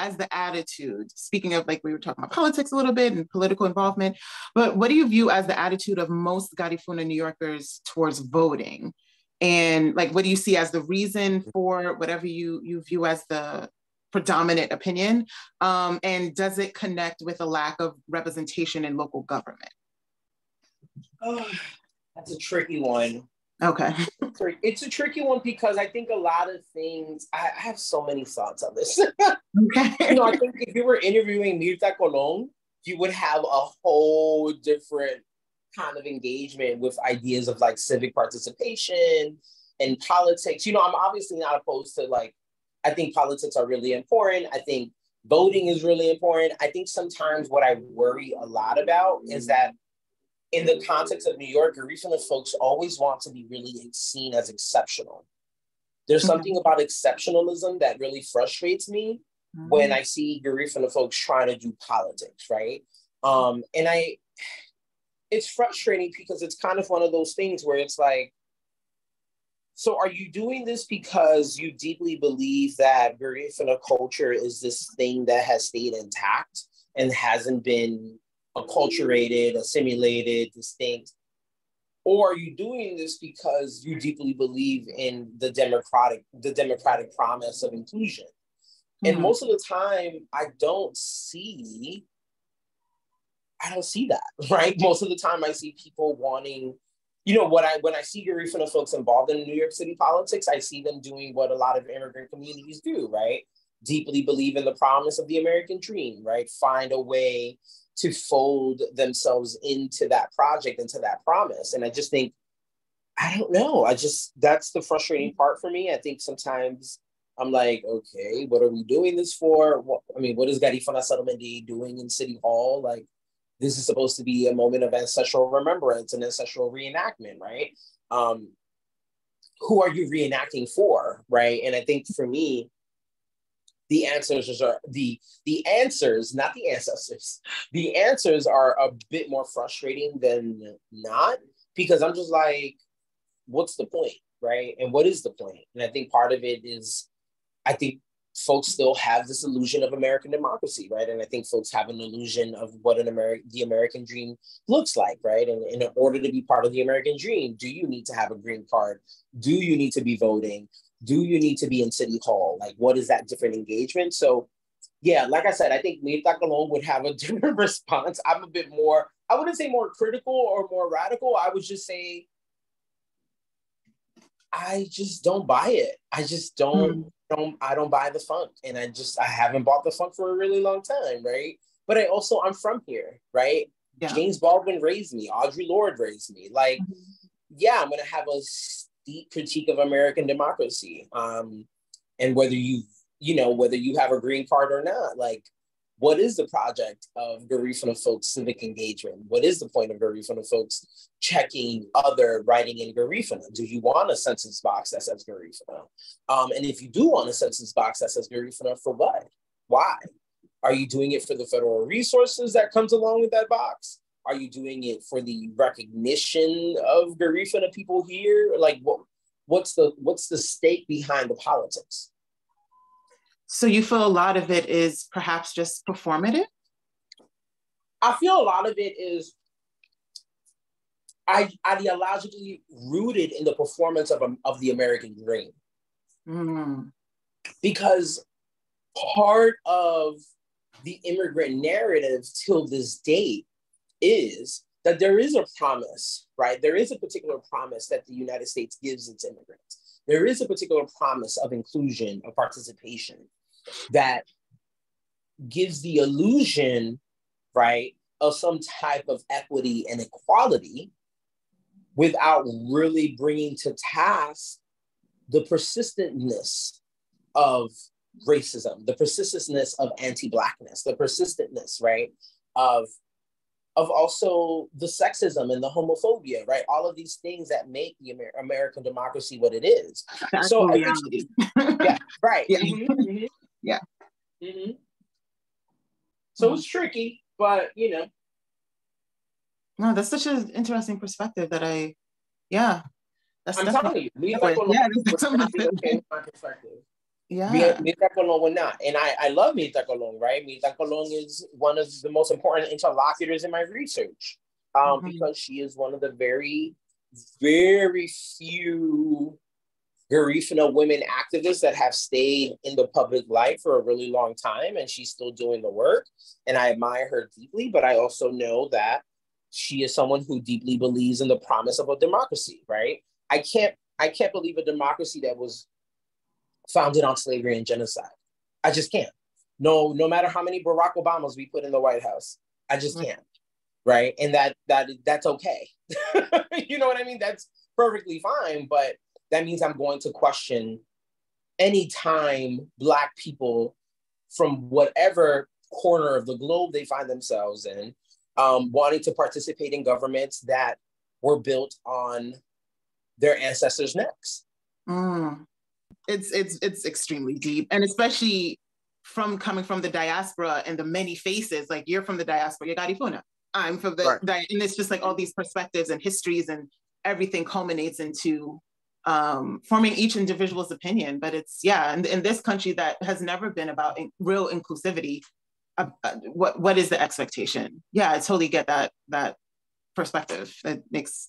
as the attitude, speaking of, like, we were talking about politics a little bit and political involvement, but what do you view as the attitude of most Garifuna New Yorkers towards voting? And like, what do you see as the reason for whatever you view as the predominant opinion? And does it connect with a lack of representation in local government? Oh, that's a tricky one. Okay. It's a tricky one because I think a lot of things, I have so many thoughts on this. Okay. You know, I think if you were interviewing Mirta Colón, you would have a whole different kind of engagement with ideas of like civic participation and politics. You know, I'm obviously not opposed to, like, I think politics are really important. I think voting is really important. I think sometimes what I worry a lot about is that in the context of New York, Garifuna folks always want to be really seen as exceptional. There's something about exceptionalism that really frustrates me when I see Garifuna folks trying to do politics, right? It's frustrating because it's kind of one of those things where it's like, so are you doing this because you deeply believe that Garifuna culture is this thing that has stayed intact and hasn't been acculturated, assimilated, distinct? Or are you doing this because you deeply believe in the democratic promise of inclusion? And most of the time, I don't see that, right? Most of the time I see people wanting, you know, when I see Garifuna folks involved in New York City politics, I see them doing what a lot of immigrant communities do, right? Deeply believe in the promise of the American dream, right? Find a way to fold themselves into that project, into that promise. And I just think, I don't know. That's the frustrating part for me. I think sometimes I'm like, okay, what are we doing this for? What is Garifuna Settlement Day doing in City Hall? Like, this is supposed to be a moment of ancestral remembrance and ancestral reenactment, right? Who are you reenacting for, right? And I think for me, the answers are the answers, not the ancestors. The answers are a bit more frustrating than not, because I'm just like, what's the point, right? And what is the point? And I think part of it is, I think folks still have this illusion of American democracy, right? And I think folks have an illusion of what the American dream looks like, right? And in order to be part of the American dream, do you need to have a green card? Do you need to be voting? Do you need to be in City Hall? Like, what is that different engagement? So yeah, like I said, I think Mirta Colón would have a different response. I'm a bit more, I wouldn't say more critical or more radical. I would just say, I just don't buy it. I just don't buy the funk. And I haven't bought the funk for a really long time, right? But I'm from here, right? Yeah. James Baldwin raised me. Audre Lorde raised me. Like, yeah, I'm going to have a deep critique of American democracy. And whether you have a green card or not, like, what is the project of Garifuna folks' civic engagement? What is the point of Garifuna folks checking other writing in Garifuna? Do you want a census box that says Garifuna? And if you do want a census box that says Garifuna, for what? Why? Are you doing it for the federal resources that comes along with that box? Are you doing it for the recognition of Garifuna people here? Like, what's the stake behind the politics? So you feel a lot of it is perhaps just performative? I feel a lot of it is ideologically rooted in the performance of the American dream. Because part of the immigrant narrative till this date is that there is a promise, right? There is a particular promise that the United States gives its immigrants. There is a particular promise of inclusion, of participation, that gives the illusion, right, of some type of equity and equality without really bringing to task the persistentness of racism, the persistentness of anti-Blackness, the persistentness, right, of also the sexism and the homophobia, right? All of these things that make the American democracy what it is. That's so reality. Yeah, right. Yeah. Yeah. So it's tricky, but No, that's such an interesting perspective that I'm telling you, that's my perspective. Yeah. Mirta Colón would not. And I love Mirta Colón, right? Mirta Colón is one of the most important interlocutors in my research, because she is one of the very, very few Garifuna women activists that have stayed in the public light for a really long time, and she's still doing the work. And I admire her deeply, but I also know that she is someone who deeply believes in the promise of a democracy, right? I can't believe a democracy that was founded on slavery and genocide. I just can't. No matter how many Barack Obamas we put in the White House, I just can't. Right. And that's okay. You know what I mean? That's perfectly fine. But that means I'm going to question any time Black people from whatever corner of the globe they find themselves in, wanting to participate in governments that were built on their ancestors' necks. It's extremely deep, and especially coming from the diaspora and the many faces. Like, you're from the diaspora, you're Garifuna. I'm from the and it's just like all these perspectives and histories, and everything culminates into forming each individual's opinion. But it's in this country that has never been about real inclusivity. What is the expectation? I totally get that perspective. It makes